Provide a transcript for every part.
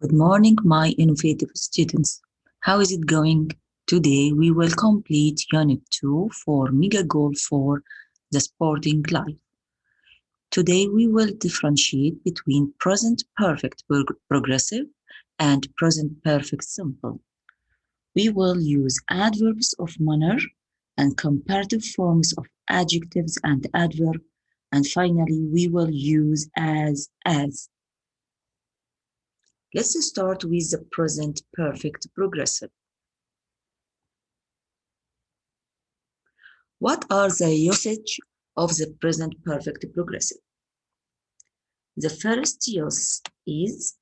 Good morning, my innovative students. How is it going? Today we will complete Unit 2 for Mega Goal for the Sporting Life. Today we will differentiate between present perfect progressive and present perfect simple. We will use adverbs of manner and comparative forms of adjectives and adverb, and finally we will use as. Let's start with the present perfect progressive. What are the usage of the present perfect progressive? The first use is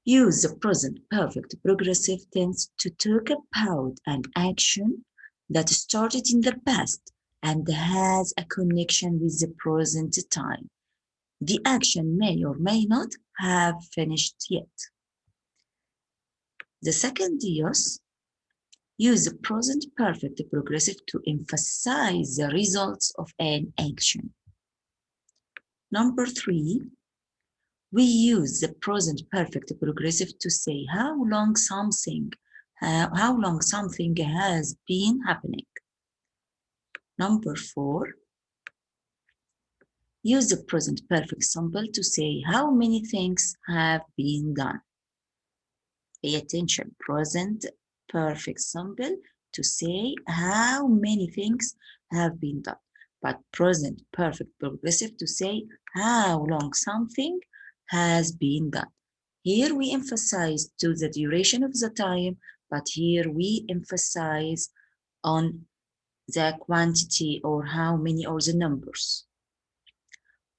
use the present perfect progressive tense to talk about an action that started in the past and has a connection with the present time. The action may or may not have finished yet. The second use the present perfect progressive to emphasize the results of an action. Number 3, we use the present perfect progressive to say how long something has been happening. Number 4, use the present perfect simple to say how many things have been done. Pay attention, present perfect simple to say how many things have been done, but present perfect progressive to say how long something has been done. Here we emphasize to the duration of the time, but here we emphasize on the quantity or how many or the numbers.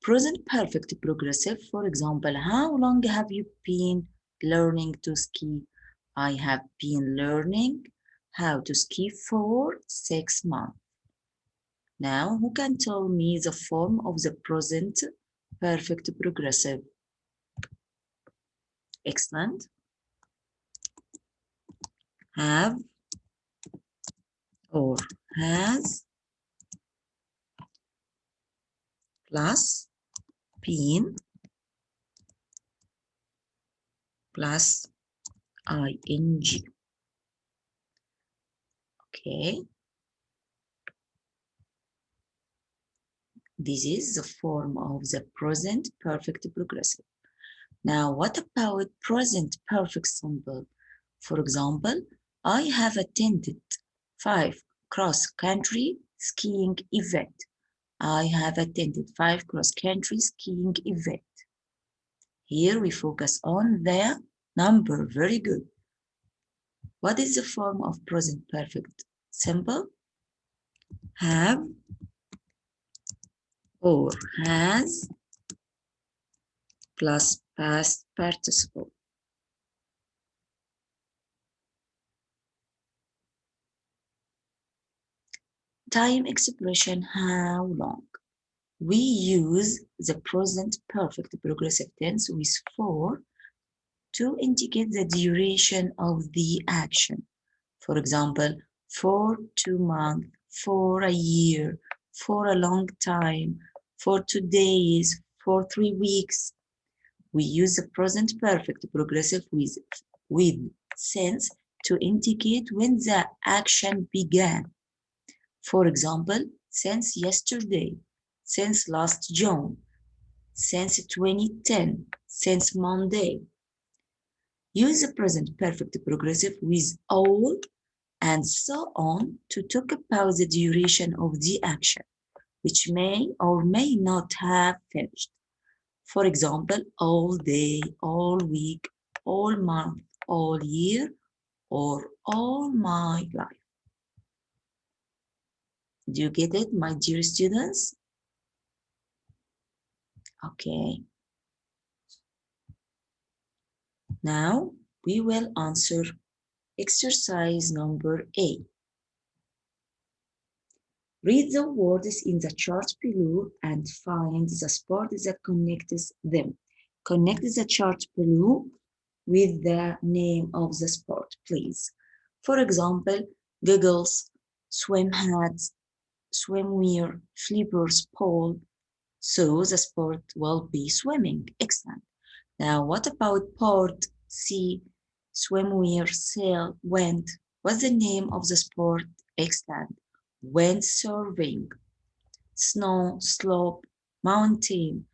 Present perfect progressive, for example, how long have you been learning to ski? I have been learning how to ski for 6 months. Now, who can tell me the form of the present perfect progressive? Excellent. Have or has plus been plus ing. Okay. This is the form of the present perfect progressive. Now, what about present perfect simple? For example, I have attended 5 cross-country skiing events. I have attended 5 cross-country skiing events. Here we focus on the number. Very good. What is the form of present perfect simple? Have or has plus past participle. Time expression, how long? We use the present perfect progressive tense with for to indicate the duration of the action. For example, for 2 months, for a year, for a long time, for 2 days, for 3 weeks. We use the present perfect progressive with since to indicate when the action began. For example, since yesterday, since last June, since 2010, since Monday. Use the present perfect progressive with all and so on to talk about the duration of the action, which may or may not have finished. For example, all day, all week, all month, all year, or all my life. Do you get it, my dear students? Okay. Now we will answer exercise number 8. Read the words in the chart below and find the sport that connects them. Connect the chart below with the name of the sport, please. For example, goggles, swim hats, swimwear, flippers, pole. So the sport will be swimming. Excellent. Now, what about port, sea, swimwear, sail, wind? What's the name of the sport? Excellent. Windsurfing, snow, slope, mountain,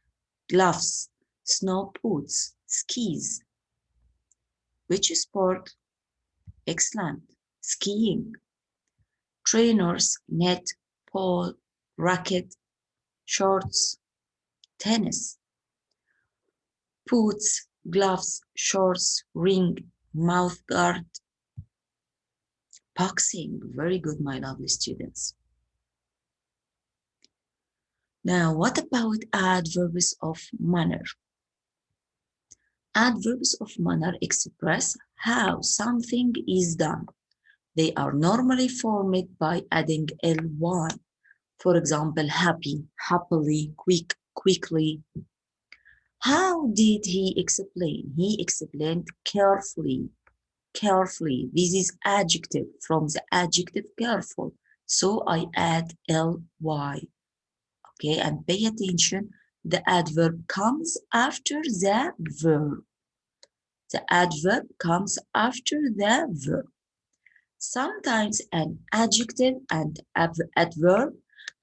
gloves, snow boots, skis. Which sport? Excellent. Skiing. Trainers, net, pole, racket, shorts, tennis. Boots, gloves, shorts, ring, mouth guard, boxing. Very good, my lovely students. Now, what about adverbs of manner? Adverbs of manner express how something is done. They are normally formed by adding ly. For example, happy, happily, quick, quickly. How did he explain? He explained carefully, carefully. This is adjective from the adjective careful. So I add ly. Okay, and pay attention. The adverb comes after the verb. The adverb comes after the verb. Sometimes an adjective and adverb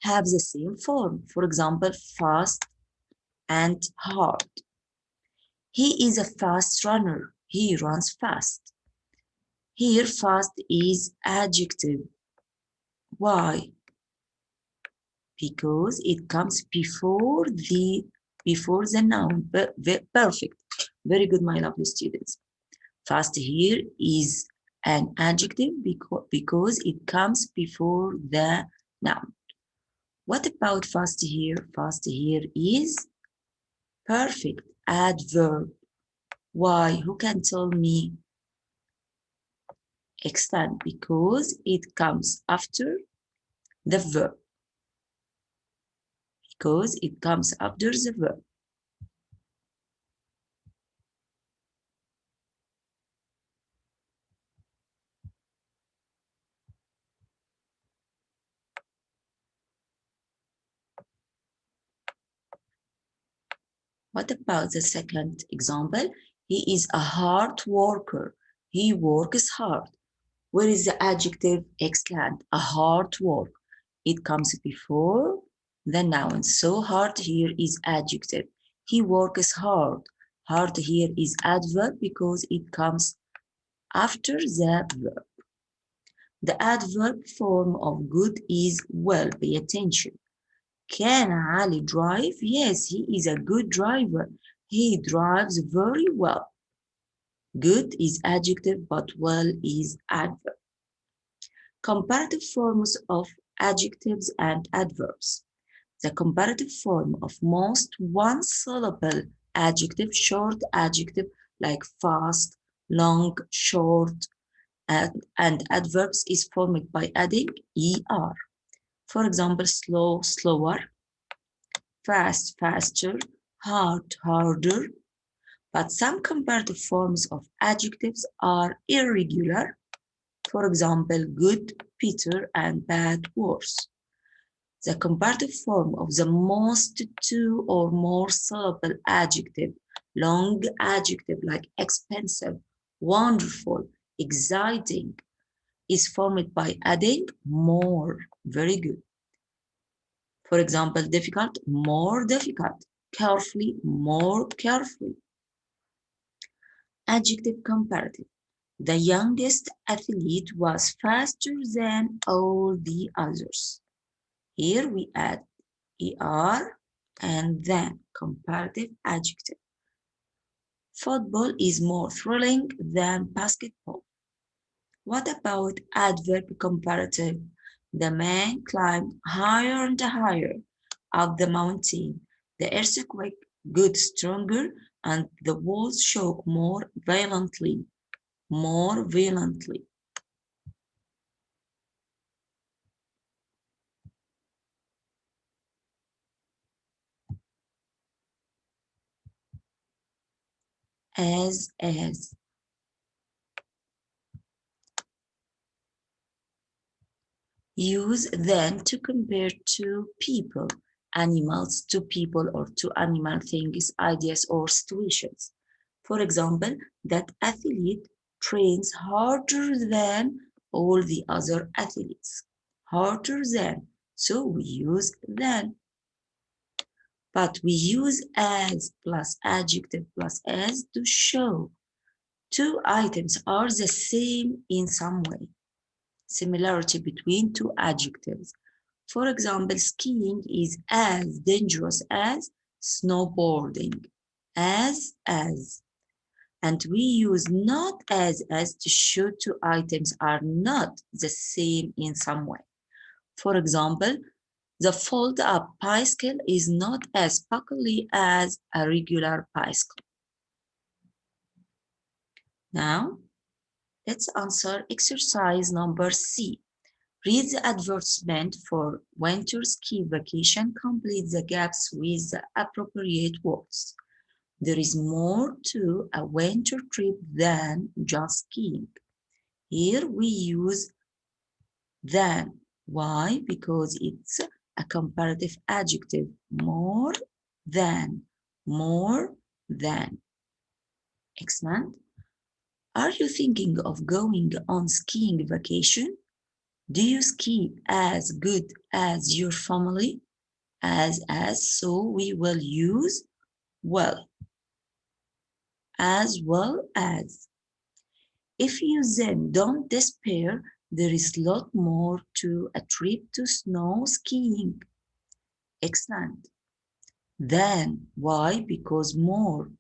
have the same form. For example, fast and hard. He is a fast runner. He runs fast. Here, fast is adjective. Why? Because it comes before the noun. Perfect. Very good, my lovely students. Fast here is an adjective because it comes before the noun. What about fast here? Fast here is perfect adverb. Why? Who can tell me? Excellent, because it comes after the verb. Because it comes after the verb. What about the second example? He is a hard worker. He works hard. Where is the adjective? Excellent. A hard work. It comes before the noun. So hard here is adjective. He works hard. Hard here is adverb because it comes after the verb. The adverb form of good is well. Pay attention. Can Ali drive? Yes, he is a good driver. He drives very well. Good is adjective, but well is adverb. Comparative forms of adjectives and adverbs. The comparative form of most one-syllable adjective, short adjective like fast, long, short, and adverbs is formed by adding er. For example, slow, slower, fast, faster, hard, harder. But some comparative forms of adjectives are irregular. For example, good, better, and bad, worse. The comparative form of the most two or more syllable adjective, long adjective like expensive, wonderful, exciting, is formed by adding more. Very good. For example, difficult, more difficult, carefully, more carefully. Adjective comparative. The youngest athlete was faster than all the others. Here we add er and then comparative adjective. Football is more thrilling than basketball. What about adverb comparative? The man climbed higher and higher up the mountain. The earthquake got stronger and the walls shook more violently. More violently. As. Use then to compare two people, animals to people, or two animal things, ideas, or situations. For example, that athlete trains harder than all the other athletes. Harder than. So we use than. But we use as plus adjective plus as to show two items are the same in some way. Similarity between two adjectives. For example, skiing is as dangerous as snowboarding. As. And we use not as to show two items are not the same in some way. For example, the fold-up bicycle is not as buckly as a regular bicycle. Now, let's answer exercise number C. Read the advertisement for winter ski vacation. Complete the gaps with the appropriate words. There is more to a winter trip than just skiing. Here we use than. Why? Because it's a comparative adjective. More than. More than. Excellent. Are you thinking of going on skiing vacation? Do you ski as good as your family? So we will use well. As well as. If you then don't despair, there is a lot more to a trip to snow skiing. Excellent. Than. Why? Because more.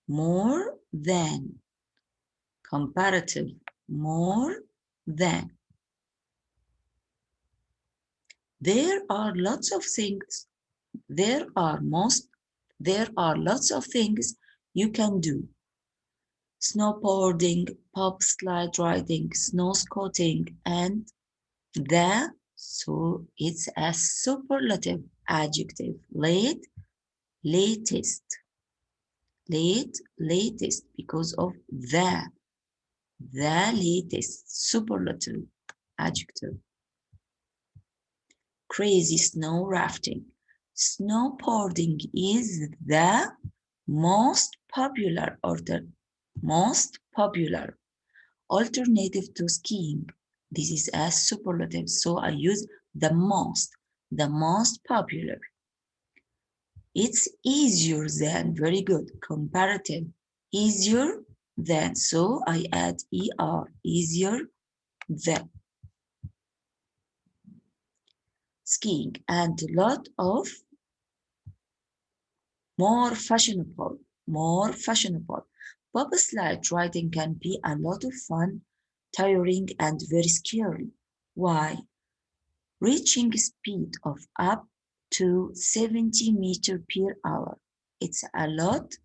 More than. Comparative. More than. There are lots of things. There are lots of things you can do. Snowboarding, slide riding, snow skating, and so it's a superlative adjective. Latest, because of the latest superlative adjective. Crazy snow rafting. Snowboarding is the most popular alternative to skiing. This is a superlative, so I use the most popular. It's easier than, very good. Comparative, easier than, so I add er, easier than. Skiing, and a lot of more fashionable. Bobsled riding can be a lot of fun, tiring, and very scary. Why? Reaching a speed of up to 70 meters per hour. It's a lot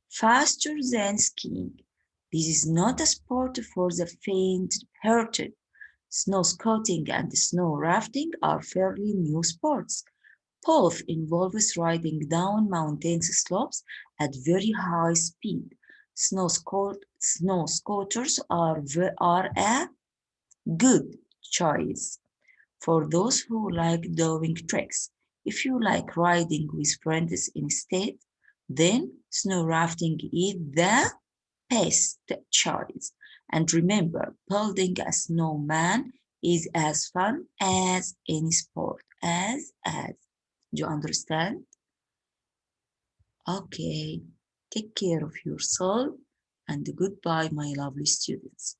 faster than skiing. This is not a sport for the faint-hearted. Snow skating and snow rafting are fairly new sports. Both involves riding down mountain slopes at very high speed. Snow scooters are a good choice for those who like doing tricks. If you like riding with friends instead, then snow rafting is the best choice. And remember, building a snowman is as fun as any sport. Do you understand? Okay, take care of yourself and goodbye, my lovely students.